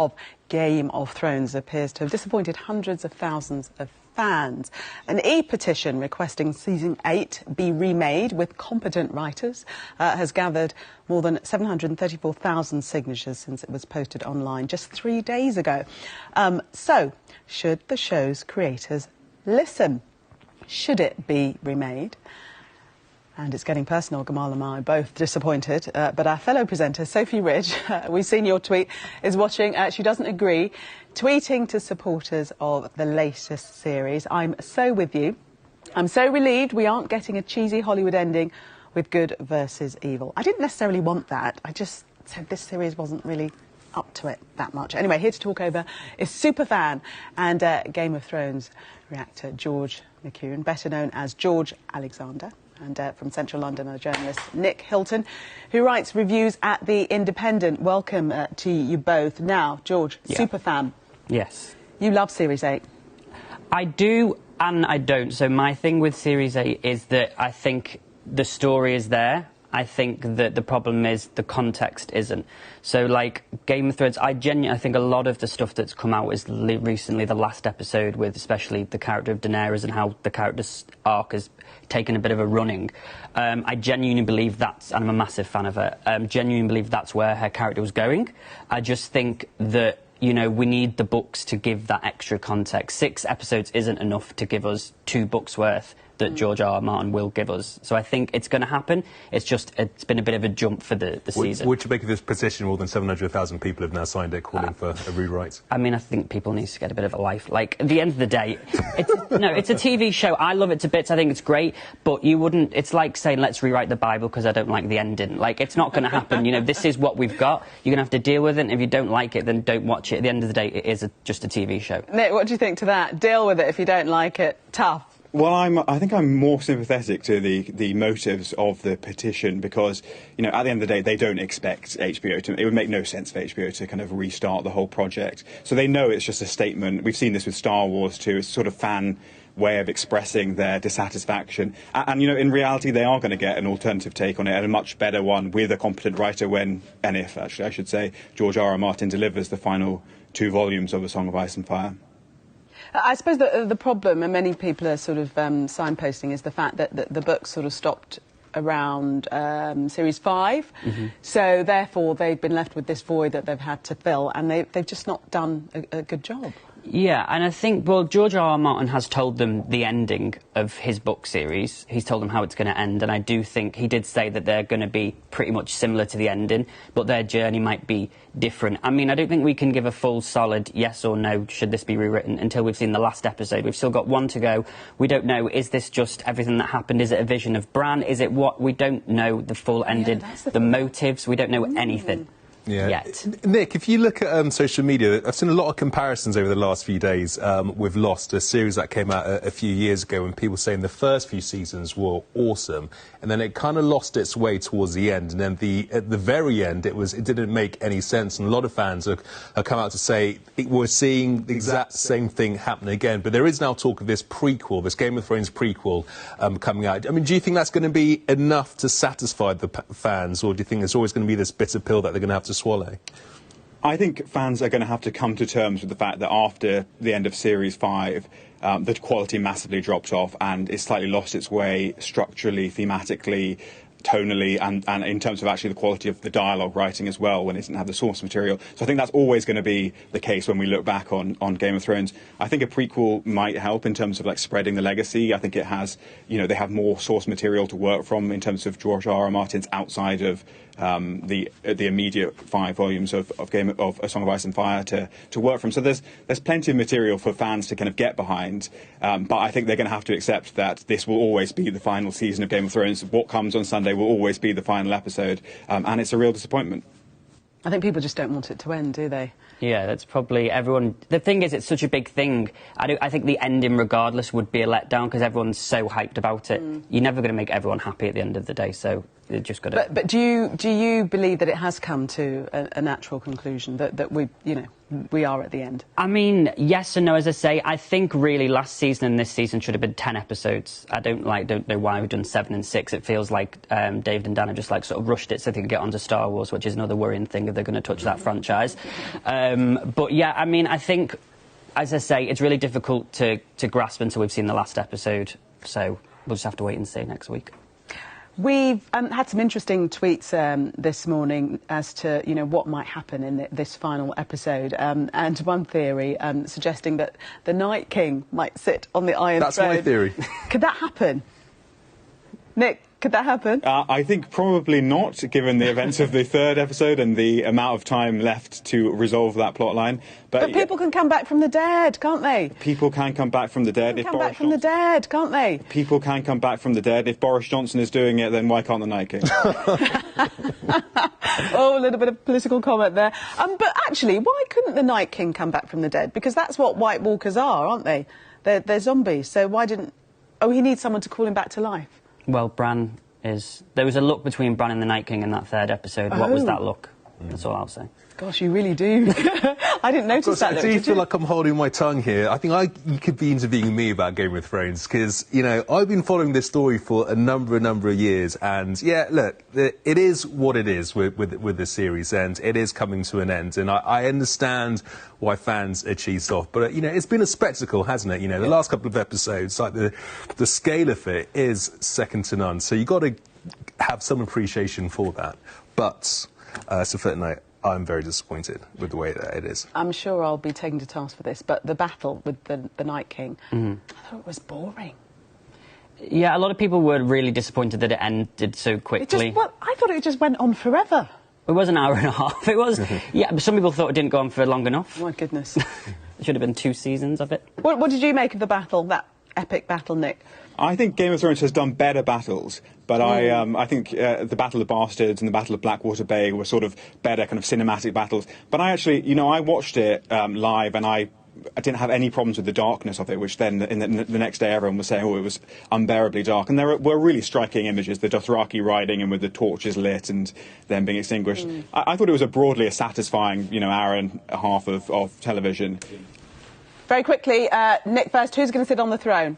of Game of Thrones appears to have disappointed hundreds of thousands of fans. An e-petition requesting Season 8 be remade with competent writers has gathered more than 734,000 signatures since it was posted online just 3 days ago. So, should the show's creators listen? Should it be remade? And it's getting personal. Gamal and I are both disappointed. But our fellow presenter, Sophie Ridge, we've seen your tweet, is watching. She doesn't agree. Tweeting to supporters of the latest series, "I'm so with you. I'm so relieved we aren't getting a cheesy Hollywood ending with good versus evil." I didn't necessarily want that. I just said this series wasn't really up to it that much. Anyway, here to talk over is superfan and Game of Thrones reactor George McEwan, better known as George Alexander. And from Central London, a journalist, Nick Hilton, who writes reviews at The Independent. Welcome to you both. Now, George, superfan. Yes. You love Series 8. I do and I don't. So my thing with Series 8 is that I think the story is there. I think that the problem is the context isn't. So, like, Game of Thrones, I think a lot of the stuff that's come out is recently, the last episode, with especially the character of Daenerys and how the character's arc has taken a bit of a running. I genuinely believe that's, and I'm a massive fan of her, genuinely believe that's where her character was going. I just think that, you know, we need the books to give that extra context. 6 episodes isn't enough to give us 2 books worth that George R. Martin will give us. So I think it's going to happen. It's just, it's been a bit of a jump for the season. What do you make of this petition? More than 700,000 people have now signed it, calling for a rewrite. I mean, I think people need to get a bit of a life. Like, at the end of the day, it's a TV show. I love it to bits. I think it's great. But you wouldn't, it's like saying, let's rewrite the Bible because I don't like the ending. Like, it's not going to happen. You know, this is what we've got. You're going to have to deal with it. And if you don't like it, then don't watch it. At the end of the day, it is just a TV show. Nick, what do you think to that? Deal with it if you don't like it. Tough. Well, I think I'm more sympathetic to the motives of the petition because, you know, at the end of the day, they don't expect HBO to... It would make no sense for HBO to kind of restart the whole project. So they know it's just a statement. We've seen this with Star Wars too. It's a sort of fan way of expressing their dissatisfaction. And you know, in reality, they are going to get an alternative take on it, and a much better one with a competent writer when, and if, actually, I should say, George R. R. Martin delivers the final 2 volumes of A Song of Ice and Fire. I suppose the problem, and many people are sort of signposting, is the fact that the book sort of stopped around Series 5. So, therefore, they've been left with this void that they've had to fill, and they've just not done a good job. Yeah, and I think, well, George R. R. Martin has told them the ending of his book series. He's told them how it's going to end, and I do think he did say that they're going to be pretty much similar to the ending, but their journey might be different. I mean, I don't think we can give a full, solid yes or no, should this be rewritten, until we've seen the last episode. We've still got 1 to go. We don't know, is this just everything that happened? Is it a vision of Bran? Is it what? We don't know the full ending, the motives. We don't know anything. Yet. Nick, if you look at social media, I've seen a lot of comparisons over the last few days with Lost, a series that came out a few years ago, and people saying the first few seasons were awesome, and then it kind of lost its way towards the end, and then at the very end, it didn't make any sense, and a lot of fans have come out to say we're seeing the exact same thing happen again. But there is now talk of this prequel, this Game of Thrones prequel coming out. I mean, do you think that's going to be enough to satisfy the fans, or do you think there's always going to be this bitter pill that they're going to have to swallow? I think fans are going to have to come to terms with the fact that after the end of Series 5, the quality massively dropped off and it's slightly lost its way structurally, thematically, tonally, and in terms of actually the quality of the dialogue writing as well, when it doesn't have the source material. So I think that's always going to be the case when we look back on Game of Thrones. I think a prequel might help in terms of like spreading the legacy. I think it has, you know, they have more source material to work from in terms of George R. R. Martin's outside of the immediate 5 volumes of A Song of Ice and Fire to work from. So there's plenty of material for fans to kind of get behind, but I think they're going to have to accept that this will always be the final season of Game of Thrones. What comes on Sunday will always be the final episode, and it's a real disappointment. I think people just don't want it to end, do they? Yeah, that's probably everyone. The thing is, it's such a big thing. I think the ending, regardless, would be a letdown because everyone's so hyped about it. You're never going to make everyone happy at the end of the day, so you just got to. But do you believe that it has come to a natural conclusion, that we, you know, we are at the end? I mean, yes and no, as I say. I think really last season and this season should have been 10 episodes. I don't know why we've done 7 and 6. It feels like David and Dan have just sort of rushed it so they can get onto Star Wars, which is another worrying thing if they're going to touch that franchise. But yeah, I mean, I think, as I say, it's really difficult to grasp until we've seen the last episode. So we'll just have to wait and see next week. We've had some interesting tweets this morning as to, what might happen in this final episode. And one theory suggesting that the Night King might sit on the Iron Throne. That's my theory. Could that happen? Nick, could that happen? I think probably not, given the events of the 3rd episode and the amount of time left to resolve that plot line. But people can come back from the dead, can't they? People can come back from the dead. People can come back from the dead, can't they? People can come back from the dead. If Boris Johnson is doing it, then why can't the Night King? Oh, a little bit of political comment there. But actually, why couldn't the Night King come back from the dead? Because that's what White Walkers are, aren't they? They're zombies. So why didn't... Oh, he needs someone to call him back to life. Well, Bran is... There was a look between Bran and the Night King in that 3rd episode. What was that look? That's all I'll say. Gosh, you really do. I didn't notice that. I do feel like I'm holding my tongue here. I think you could be interviewing me about Game of Thrones because, I've been following this story for a number of years. And, yeah, look, it is what it is with the series, and it is coming to an end. And I understand why fans are cheesed off. But, it's been a spectacle, hasn't it? The last couple of episodes, like the scale of it is second to none. So you've got to have some appreciation for that. But, it's a footnote. I'm very disappointed with the way that it is. I'm sure I'll be taken to task for this, but the battle with the Night King, I thought it was boring. Yeah, a lot of people were really disappointed that it ended so quickly. I thought it just went on forever. It was an hour and a half. It was, yeah, but some people thought it didn't go on for long enough. My goodness. It should have been 2 seasons of it. What did you make of the battle, that epic battle, Nick? I think Game of Thrones has done better battles, but I think the Battle of the Bastards and the Battle of Blackwater Bay were sort of better kind of cinematic battles. But I actually, I watched it live, and I didn't have any problems with the darkness of it, which then in the next day everyone was saying, it was unbearably dark. And there were really striking images, the Dothraki riding and with the torches lit and then being extinguished. I thought it was broadly a satisfying, hour and a half of television. Very quickly, Nick first, who's going to sit on the throne?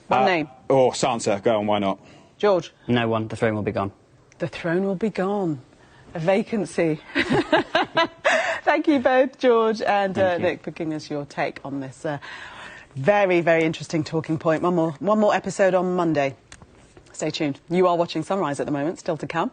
One name. Or Sansa, go on, why not? George? No one, the throne will be gone. The throne will be gone. A vacancy. Thank you both, George and Nick, for giving us your take on this very, very interesting talking point. One more episode on Monday. Stay tuned. You are watching Sunrise at the moment, still to come.